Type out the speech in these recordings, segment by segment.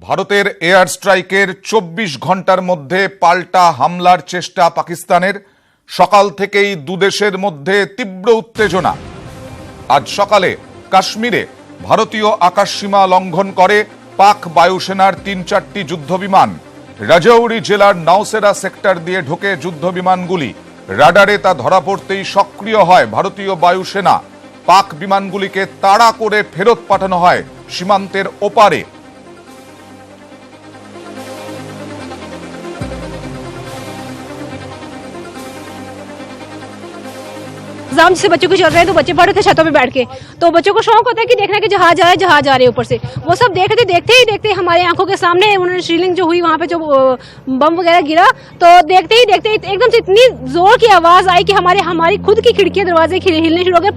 ভারতের এয়ার স্ট্রাইকের ২৪ ঘন্টার মধ্যে পাল্টা হামলার চেষ্টা পাকিস্তানের। সকাল থেকেই দুদেশের মধ্যে তীব্র উত্তেজনা। আজ সকালে কাশ্মীরে ভারতীয় আকাশসীমা লঙ্ঘন করে পাক বায়ুসেনার ৩-৪টি যুদ্ধবিমান। রাজৌরি জেলার নাওসেরা সেক্টর দিয়ে ঢোকে যুদ্ধবিমানগুলি। রাডারে তা ধরা পড়তেই সক্রিয় হয় ভারতীয় বায়ুসেনা। পাক বিমানগুলিকে তাড়া করে ফেরত পাঠানো হয় সীমান্তের ওপারে। एग्जाम से बच्चों के चल रहे हैं तो बच्चे पढ़ रहे थे छतों पे बैठ के, तो बच्चों को शौक होता है कि देखना कि जहाज आ रहा है, जहाज आ रहे हैं ऊपर से। वो सब देख रहे थे, देखते ही हमारी आंखों के सामने उन्होंने शीलिंग जो हुई वहाँ पे जो बम वगैरह गिरा, तो देखते ही एकदम से इतनी जोर की आवाज आई कि हमारी खुद की खिड़की दरवाजे हिलने शुरू हो गए।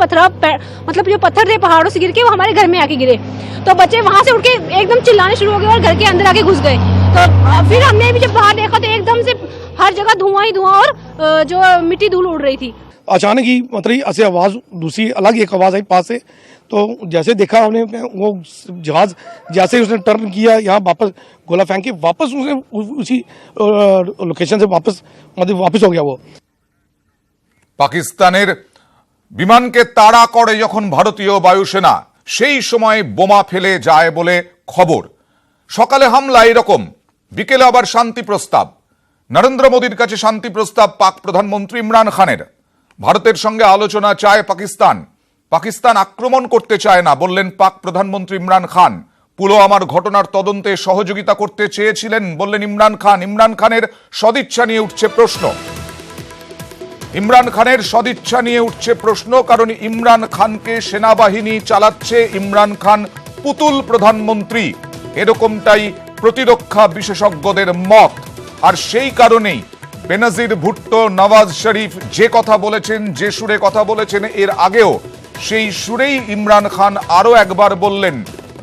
मतलब जो पत्थर थे पहाड़ों से गिर के वो हमारे घर में आके गिरे, तो बच्चे वहां से उठ के एकदम चिल्लाने शुरू हो गए और घर के अंदर आके घुस गए। तो फिर हमने भी जब बाहर देखा तो एकदम से हर जगह धुआं ही धुआं और जो मिट्टी धूल उड़ रही थी। अचानक ही मतलब ऐसे आवाज़ दूसरी अलग एक आवाज़ आई पास से, तो जैसे देखा हमने वो जहाज जैसे उसने टर्न किया यहाँ वापस गोला फेंक के वापस उसने उसी लोकेशन से वापस हो गया। वो পাকিস্তানের বিমানকে তাড়া করে যখন ভারতীয় বায়ুসেনা, সেই সময় বোমা ফেলে যায় বলে খবর। সকালে হামলা এরকম, বিকেলে আবার শান্তি প্রস্তাব। নরেন্দ্র মোদীর কাছে শান্তি প্রস্তাব পাক প্রধানমন্ত্রী ইমরান খানের। ভারতের সঙ্গে আলোচনা চায় পাকিস্তান। পাকিস্তান আক্রমণ করতে চায় না বললেন পাক প্রধানমন্ত্রী ইমরান খান। পুলওয়ামার ঘটনার তদন্তে সহযোগিতা করতে চেয়েছিলেন বললেন ইমরান খান। ইমরান খানের সদিচ্ছা নিয়ে উঠছে প্রশ্ন। ইমরান খানের সদিচ্ছা নিয়ে উঠছে প্রশ্ন, কারণ ইমরান খানকে সেনাবাহিনী চালাচ্ছে। ইমরান খান পুতুল প্রধানমন্ত্রী, এরকমটাই প্রতিরক্ষা বিশেষজ্ঞদের মত। আর সেই কারণেই বেনজির ভুট্টো, নওয়াজ শরীফ যে কথা বলেছেন, যে সুরে কথা বলেছেন এর আগেও, সেই সুরেই ইমরান খান আরো একবার বললেন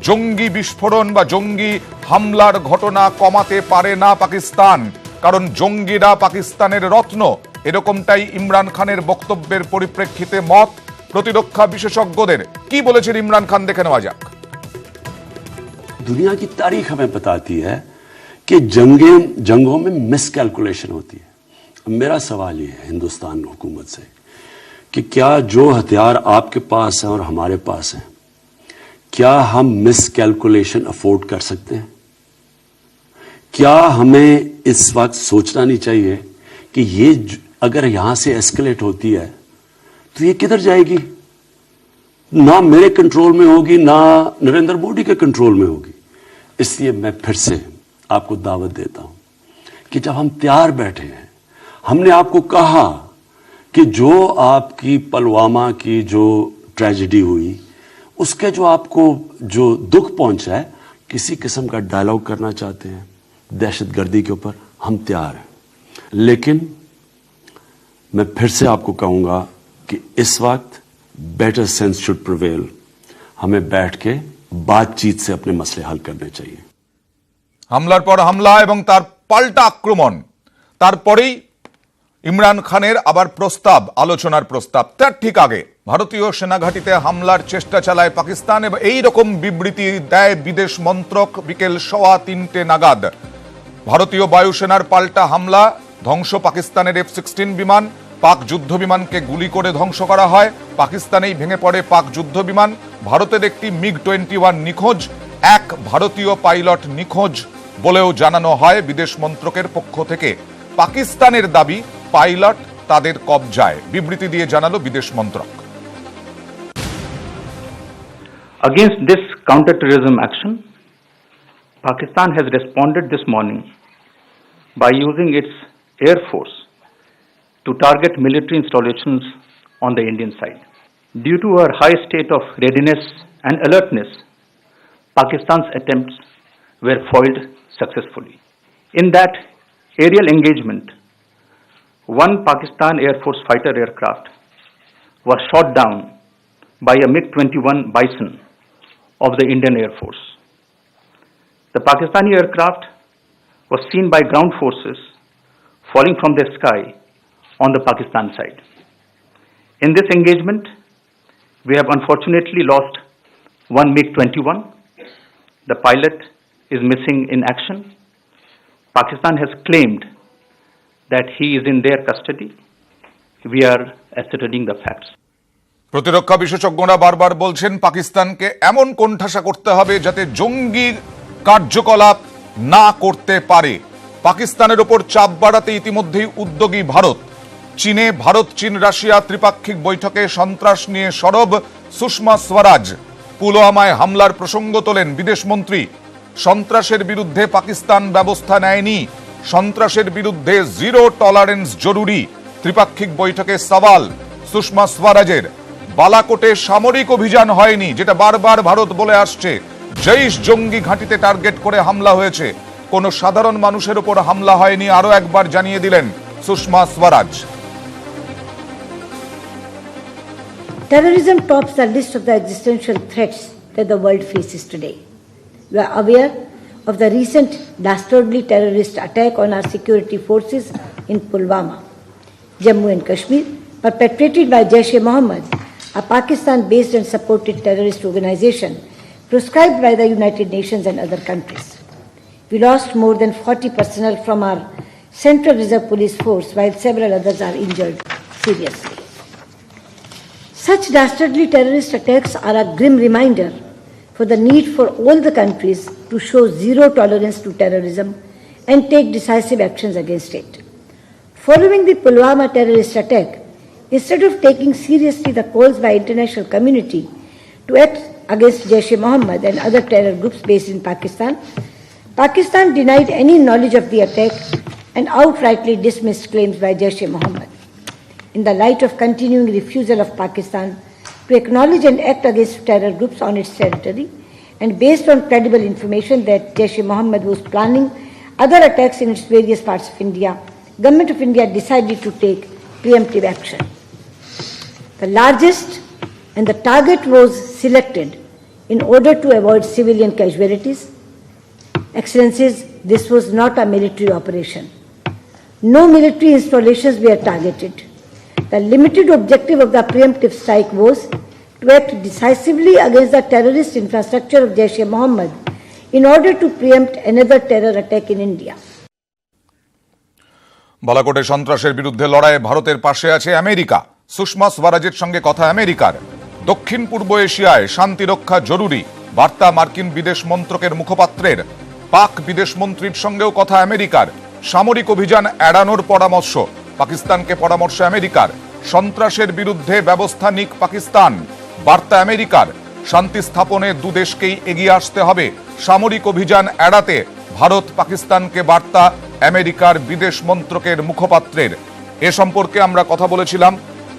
জঙ্গি বিস্ফোরণ বা জঙ্গি হামলার ঘটনা কমাতে পারে না পাকিস্তান, কারণ জঙ্গিরা পাকিস্তানের রত্ন। এরকমটাই ইমরান খানের বক্তব্যের পরিপ্রেক্ষিতে মত প্রতিরক্ষা বিশেষজ্ঞদের। কি বলেছেন ইমরান খান দেখে নেওয়া যাক। दुनिया की तारीख हमें बताती है कि जंगों में मिसकैलकुलेशन होती है। मेरा सवाल ये है हिंदुस्तान हुकूमत से कि क्या जो हथियार आपके पास हैं और हमारे पास हैं, क्या हम मिसकैलकुलेशन अफोर्ड कर सकते हैं? क्या हमें इस वक्त सोचना नहीं चाहिए कि ये अगर यहां से एस्केलेट होती है तो ये किधर जाएगी? ना मेरे कंट्रोल में होगी, ना नरेंद्र मोदी के कंट्रोल में होगी। इसलिए मैं फिर से आपको दावत देता हूं कि जब हम तैयार बैठे हैं, हमने आपको कहा कि जो आपकी पुलवामा की जो ट्रेजेडी हुई, उसके जो आपको जो दुख पहुंचा है, किसी किस्म का डायलॉग करना चाहते हैं दहशतगर्दी के ऊपर, हम तैयार हैं। लेकिन मैं फिर से आपको कहूंगा कि इस वक्त बेटर सेंस शुड प्रिवेल। हमें बैठ के बातचीत से अपने मसले हल करने चाहिए। হামলার পর হামলা এবং তার পাল্টা আক্রমণ, তারপরেই ইমরান খানের আবার প্রস্তাব, আলোচনার প্রস্তাব। তার ঠিক আগে ভারতীয় সেনাঘাঁটিতে হামলার চেষ্টা চালায় পাকিস্তান এবং এই রকম বিবৃতি দেয় বিদেশ মন্ত্রক বিকেল 3:15 নাগাদ। ভারতীয় বায়ুসেনার পাল্টা হামলা, ধ্বংস পাকিস্তানের F-16 বিমান। পাক যুদ্ধ বিমানকে গুলি করে ধ্বংস করা হয়। পাকিস্তানেই ভেঙে পড়ে পাক যুদ্ধ বিমান। ভারতের একটি MiG-21 নিখোঁজ, এক ভারতীয় পাইলট নিখোঁজ বলেও জানানো হয় বিদেশ মন্ত্রকের পক্ষ থেকে। পাকিস্তানের দাবি পাইলট তাদের কবজায়, বিবৃতি দিয়ে জানালো বিদেশ মন্ত্রক। Against this counter-terrorism action, Pakistan has responded this morning by using its air force to target military installations on the Indian side. Due to our high state of readiness and alertness, Pakistan's attempts were foiled successfully. In that aerial engagement, one Pakistan Air Force fighter aircraft was shot down by a MiG-21 Bison of the Indian Air Force. The Pakistani aircraft was seen by ground forces falling from the sky on the Pakistan side. In this engagement, we have unfortunately lost one MiG-21, the pilot is missing in action. Pakistan has claimed that he is in their custody. We are ascertaining the facts. প্রতিরক্ষা বিশেষজ্ঞরা বারবার বলছেন পাকিস্তানকে এমন কোণঠাসা করতে হবে যাতে জঙ্গি কার্যকলাপ না করতে পারে। পাকিস্তানের ওপর চাপ বাড়াতে ইতিমধ্যেই উদ্যোগী ভারত। চীনে ভারত চীন রাশিয়া ত্রিপাক্ষিক বৈঠকে সন্ত্রাস নিয়ে সরব সুষমা স্বরাজ। পুলওয়ামায় হামলার প্রসঙ্গ তোলেন বিদেশমন্ত্রী। সন্ত্রাসের বিরুদ্ধে পাকিস্তান ব্যবস্থা নেয়নি, সন্ত্রাসের বিরুদ্ধে জিরো টলারেন্স জরুরি। ত্রিপাক্ষিক বৈঠকে সওয়াল সুষমা স্বরাজের। বালাকোটে সামরিক অভিযান হয়নি, যেটা বারবার ভারত বলে আসছে। জৈশ জঙ্গি ঘাঁটিতে টার্গেট করে হামলা হয়েছে, কোন সাধারণ মানুষের উপর হামলা হয়নি, আরো একবার জানিয়ে দিলেন Sushma Swaraj. Terrorism tops the list of the existential threats that the world faces today. We are aware of the recent dastardly terrorist attack on our security forces in Pulwama, Jammu and Kashmir, perpetrated by Jaish-e-Mohammed, a Pakistan-based and supported terrorist organization proscribed by the United Nations and other countries. We lost more than 40 personnel from our Central Reserve Police Force, while several others are injured seriously. Such dastardly terrorist attacks are a grim reminder for the need for all the countries to show zero tolerance to terrorism and take decisive actions against it. Following the Pulwama terrorist attack, instead of taking seriously the calls by international community to act against Jaish-e-Mohammed and other terror groups based in Pakistan, Pakistan denied any knowledge of the attack and outrightly dismissed claims by Jaish-e-Mohammed. In the light of continuing refusal of Pakistan to acknowledge and act against terror groups on its territory, and based on credible information that Jaish-e-Mohammed was planning other attacks in its various parts of India, Government of India decided to take preemptive action. The largest and the target was selected in order to avoid civilian casualties. Excellencies, this was not a military operation. No military installations were targeted. The limited objective of the preemptive strike was to act decisively against the terrorist infrastructure of Jaish-e-Mohammed in order to preempt another terror attack in India. বালাকোটে সন্ত্রাসের বিরুদ্ধে লড়াইয়ে ভারতের পাশে আছে America. Sushma স্বরাজের সঙ্গে কথা আমেরিকার। দক্ষিণ পূর্ব এশিয়ায় শান্তি রক্ষা জরুরি বার্তা মার্কিন বিদেশ মন্ত্রকের মুখপাত্রের। পাক বিদেশমন্ত্রীর সঙ্গেও কথা আমেরিকার। সামরিক অভিযান এড়ানোর পরামর্শ, পাকিস্তানকে পরামর্শ আমেরিকার। সন্ত্রাসের বিরুদ্ধে ব্যবস্থা নিক পাকিস্তান, বার্তা আমেরিকার। শান্তি স্থাপনে দুদেশকেই এগিয়ে আসতে হবে, সামরিক অভিযান এড়াতে ভারত পাকিস্তানকে বার্তা আমেরিকার বিদেশ মন্ত্রকের মুখপাত্রের। এ সম্পর্কে আমরা কথা বলেছিলাম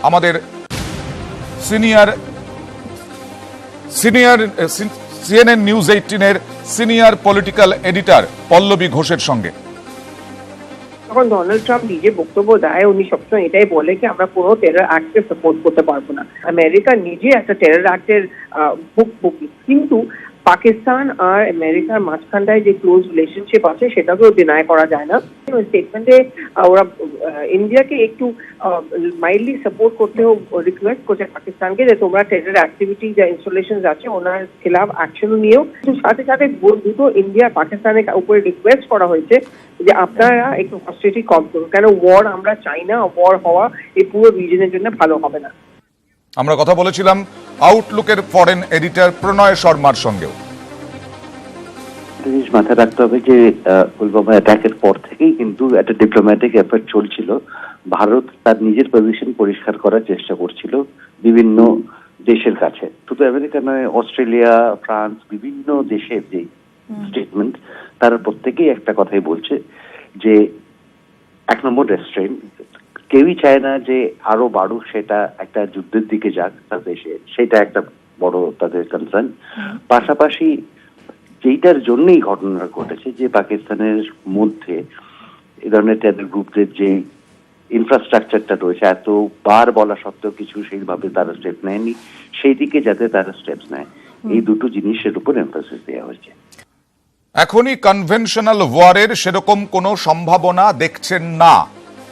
আমাদের সিএনএন নিউজ 18-এর সিনিয়র পলিটিক্যাল এডিটর পল্লবী ঘোষের সঙ্গে। যখন ডোনাল্ড ট্রাম্প নিজে বক্তব্য দেয়, উনি সবসময় এটাই বলে কি আমরা কোনো টেরর অ্যাক্টকে সাপোর্ট করতে পারবো না। আমেরিকা নিজে একটা টেরর অ্যাক্টের ভুক্তভোগী, কিন্তু পাকিস্তান আর আমেরিকার মাঝখানটায় যে ক্লোজ রিলেশনশিপ আছে সেটাকেও ডিনাই করা যায় না। স্টেটমেন্টে ওরা ইন্ডিয়াকে একটু মাইল্ডলি সাপোর্ট করতেও রিকোয়েস্ট করছে পাকিস্তানকে যে তোমরা টেরর অ্যাক্টিভিটি যা ইনস্টলেশন আছে ওনার খিলাফ অ্যাকশনও নিয়েও। সাথে সাথে দুটো ইন্ডিয়া পাকিস্তানের উপরে রিকোয়েস্ট করা হয়েছে যে আপনারা একটু হস্টিলিটি কম করুন, কেন ওয়ার আমরা চাই না, ওয়ার হওয়া এই পুরো রিজনের জন্য ভালো হবে না। আমরা কথা বলেছিলাম আউটলুকের ফরেন এডিটর প্রণয় শর্মার সঙ্গেও। জিনিস মাথায় রাখতে হবে যে পুলওয়ামা অ্যাটাকের পর থেকেই কিন্তু একটা ডিপ্লোম্যাটিক এফার্ট চলছিল। ভারত তার নিজের পজিশন পরিষ্কার করার চেষ্টা করছিল বিভিন্ন দেশের কাছে, শুধু আমেরিকা নয়, অস্ট্রেলিয়া, ফ্রান্স, বিভিন্ন দেশের যে স্টেটমেন্ট তারা প্রত্যেকেই একটা কথাই বলছে যে 1 নম্বর রেস্ট্রেইন, কেউই চায় না যে আরো বাড়ুক, সেটা একটা যুদ্ধের দিকে যাক তার দেশে, সেটা একটা বড় তাদের কনসার্ন। পাশাপাশি যেইটার জন্যই ঘটনা ঘটেছে যে পাকিস্তানের মধ্যে এই ধরনের টেরর গ্রুপদের যে ইনফ্রাস্ট্রাকচারটা রয়েছে, এতবার বলা সত্ত্বেও কিছু সেইভাবে তারা স্টেপ নেয়নি, সেই দিকে যাতে তারা স্টেপস নেয়, এই দুটো জিনিসের উপর এমফাসিস দেওয়া হয়েছে। এখনই কনভেনশনাল ওয়ারের সেরকম কোনো সম্ভাবনা দেখছেন না,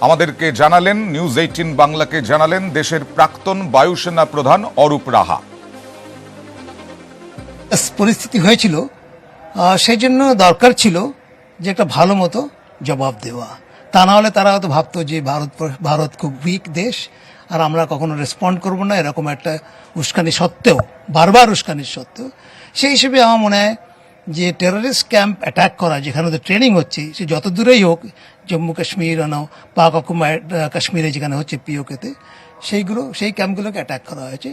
আমাদেরকে জানালেন, নিউজ 18 বাংলাকে জানালেন দেশের প্রাক্তন বায়ুসেনা প্রধান অরূপ রাহা। পরিস্থিতি হয়েছিল সেই জন্য দরকার ছিল যে একটা ভালো মতো জবাব দেওয়া। তা না হলে তারা হয়তো ভাবতো যে ভারত খুব উইক দেশ আর আমরা কখনো রেসপন্ড করবো না, এরকম একটা উস্কানি সত্ত্বেও, বারবার উস্কানির সত্ত্বেও। সেই হিসেবে আমার মনে হয় যে টেররিস্ট ক্যাম্প অ্যাটাক করা, যেখানে ওদের ট্রেনিং হচ্ছে, সে যত দূরেই হোক, জম্মু কাশ্মীর পাক হুকুমা কাশ্মীরে যেখানে হচ্ছে পিওকেতে, সেই ক্যাম্পগুলোকে অ্যাটাক করা হয়েছে।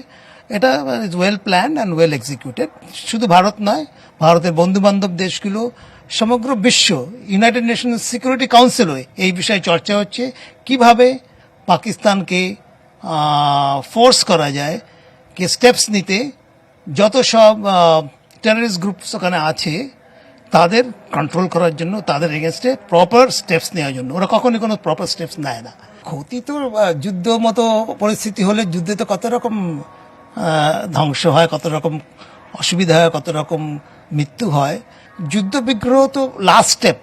এটা is well plan and well executed. শুধু ভারত নয়, ভারতের বন্ধুবান্ধব দেশগুলো, সমগ্র বিশ্ব, ইউনাইটেড নেশনস সিকিউরিটি কাউন্সিলও এই বিষয়ে চর্চা হচ্ছে কিভাবে পাকিস্তানকে ফোর্স করা যায় কি স্টেপস নিতে, যত সব টেররিস্ট গ্রুপস ওখানে আছে তাদের কন্ট্রোল করার জন্য, তাদের এগেনস্টে প্রপার স্টেপস নেওয়ার জন্য। ওরা কখনই কোনো প্রপার স্টেপস নেয় না। ক্ষতি তো যুদ্ধ মতো পরিস্থিতি হলে যুদ্ধে তো কত রকম ধ্বংস হয়, কত রকম অসুবিধা হয়, কত রকম মৃত্যু হয়। যুদ্ধ বিগ্রহ তো last step,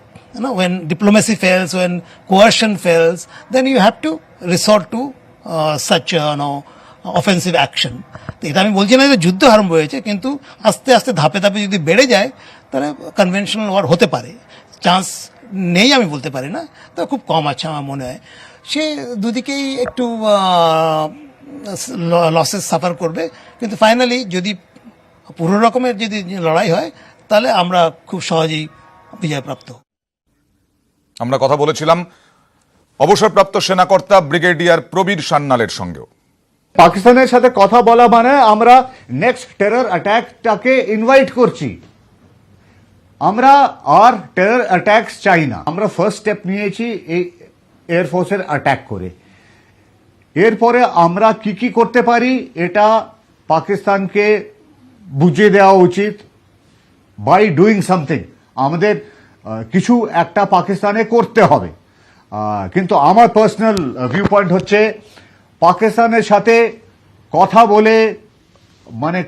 when diplomacy fails, when coercion fails, then you have to resort to such offensive action. তো এটা আমি বলছি না যে যুদ্ধ আরম্ভ হয়েছে, কিন্তু আস্তে আস্তে ধাপে ধাপে যদি বেড়ে যায় তাহলে কনভেনশনাল ওয়ার হতে পারে। চান্স নেই আমি বলতে পারি না, তো খুব কম আছে আমার মনে হয়। সে দুদিকেই একটু লসেস সাফার করবে, কিন্তু ফাইনালি যদি পুরো রকমের যদি লড়াই হয় তাহলে আমরা খুব সহজেই বিজয়প্রাপ্ত। আমরা কথা বলেছিলাম অবসরপ্রাপ্ত সেনাকর্তা ব্রিগেডিয়ার প্রবীর সান্যালের সঙ্গেও। পাকিস্তানের সাথে কথা বলা মানে আমরা নেক্সট টেরর অ্যাটাকটাকে ইনভাইট করছি। আমরা আর টেরর অ্যাটাকস চাই না। আমরা ফার্স্ট স্টেপ নিয়েছি এই এয়ারফোর্সের অ্যাটাক করে। এরপরে আমরা কি কি করতে পারি এটা পাকিস্তানকে বুঝিয়ে দেওয়া উচিত। বাই ডুইং সামথিং আমাদের কিছু একটা পাকিস্তানে করতে হবে। কিন্তু আমার পার্সোনাল ভিউ পয়েন্ট হচ্ছে পাকিস্তানের সাথে কথা বলে মানে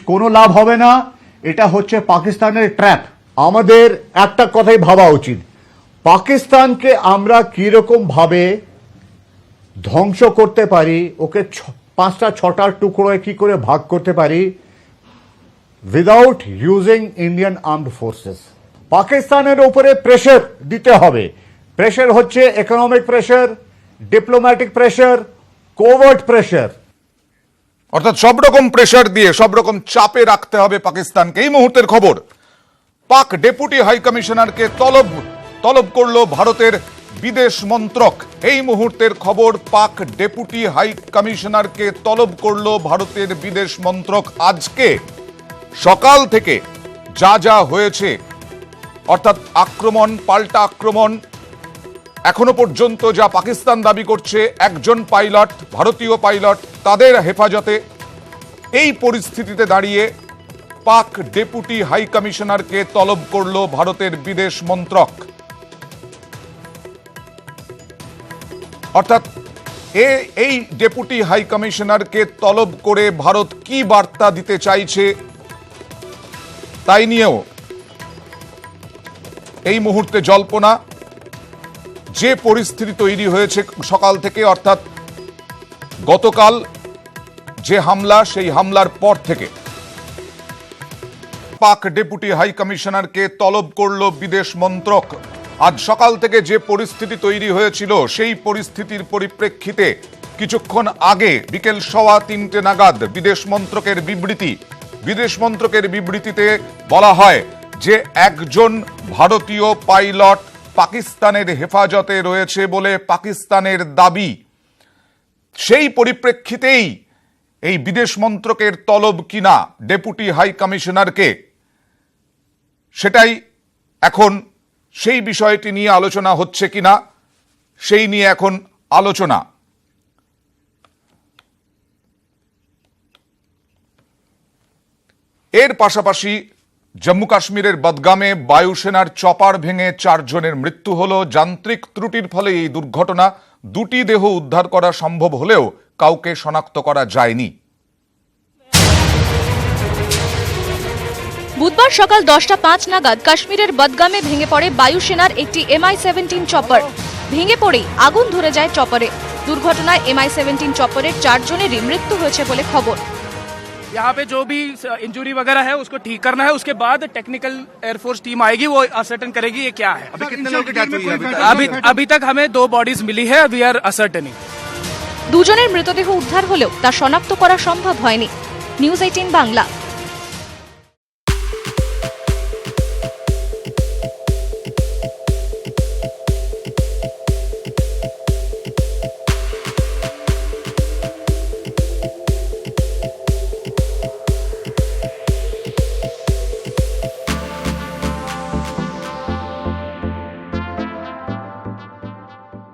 কোনো লাভ হবে না। এটা হচ্ছে পাকিস্তানের ট্র্যাপ। আমাদের একটা কথাই ভাবা উচিত, পাকিস্তানকে আমরা কিরকম ভাবে ধ্বংস করতে পারি, ওকে 5টা 6টার টুকরোয় কি করে ভাগ করতে পারি without using Indian armed forces. পাকিস্তানের উপরে প্রেশার দিতে হবে। প্রেশার হচ্ছে economic pressure, diplomatic pressure, covert pressure, অর্থাৎ সব রকম প্রেশার দিয়ে, সব রকম চাপে রাখতে হবে পাকিস্তানকে। এই মুহূর্তের খবর, পাক ডেপুটি হাই কমিশনারকে তলব করল ভারতের বিদেশ মন্ত্রক। এই মুহূর্তের খবর, পাক ডেপুটি হাই কমিশনারকে তলব করল ভারতের বিদেশ মন্ত্রক। আজকে সকাল থেকে যা যা হয়েছে, অর্থাৎ আক্রমণ, পাল্টা আক্রমণ, এখনো পর্যন্ত যা পাকিস্তান দাবি করছে একজন পাইলট, ভারতীয় পাইলট, তাদের হেফাজতে, এই পরিস্থিতিতে দাঁড়িয়ে পাক ডেপুটি হাই কমিশনারকে তলব করল ভারতের বিদেশ মন্ত্রক। অর্থাৎ এই ডেপুটি হাই কমিশনারকে তলব করে ভারত কি বার্তা দিতে চাইছে তাই নিয়েও এই মুহূর্তে জল্পনা। যে পরিস্থিতি তৈরি হয়েছে সকাল থেকে, অর্থাৎ গতকাল যে হামলা, সেই হামলার পর থেকে পাক ডেপুটি হাই কমিশনারকে তলব করল বিদেশ মন্ত্রক। আজ সকাল থেকে যে পরিস্থিতি তৈরি হয়েছিল সেই পরিস্থিতির পরিপ্রেক্ষিতে কিছুক্ষণ আগে বিকেল 3:15 নাগাদ বিদেশ মন্ত্রকের বিবৃতিতে বলা হয় যে একজন ভারতীয় পাইলট পাকিস্তানের হেফাজতে রয়েছে বলে পাকিস্তানের দাবি। সেই পরিপ্রেক্ষিতেই এই বিদেশ মন্ত্রকের তলব কিনা ডেপুটি হাই কমিশনারকে, সেটাই এখন, সেই বিষয়টি নিয়ে আলোচনা হচ্ছে কিনা সেই নিয়ে এখন আলোচনা। এর পাশাপাশি জম্মু কাশ্মীরের বদগামে বায়ুসেনার চপার ভেঙে 4 জনের মৃত্যু হল। যান্ত্রিক ত্রুটির ফলে এই দুর্ঘটনা। 2টি দেহ উদ্ধার করা সম্ভব হলেও কাউকে শনাক্ত করা যায়নি। বুধবার সকাল 10:05 নাগাদ কাশ্মীরের বদগামে ভেঙে পড়ে বায়ুসেনার একটি MI-17 চপার। ভেঙে পড়েই আগুন ধরে যায় চপারে। দুর্ঘটনায় MI-17 চপারের 4 জনেরই মৃত্যু হয়েছে বলে খবর। यहाँ पे जो भी इंजरी वगैरह है उसको ठीक करना है, उसके बाद टेक्निकल एयरफोर्स टीम आएगी, वो असर्टन करेगी ये क्या है। अभी कितने लोगों की डेथ हुई है? अभी तक हमें 2 बॉडीज मिली है, वी आर असर्टनिंग। দুজনের মৃতদেহ উদ্ধার হলেও তা শনাক্ত করা সম্ভব হয়নি। নিউজ 18 বাংলা।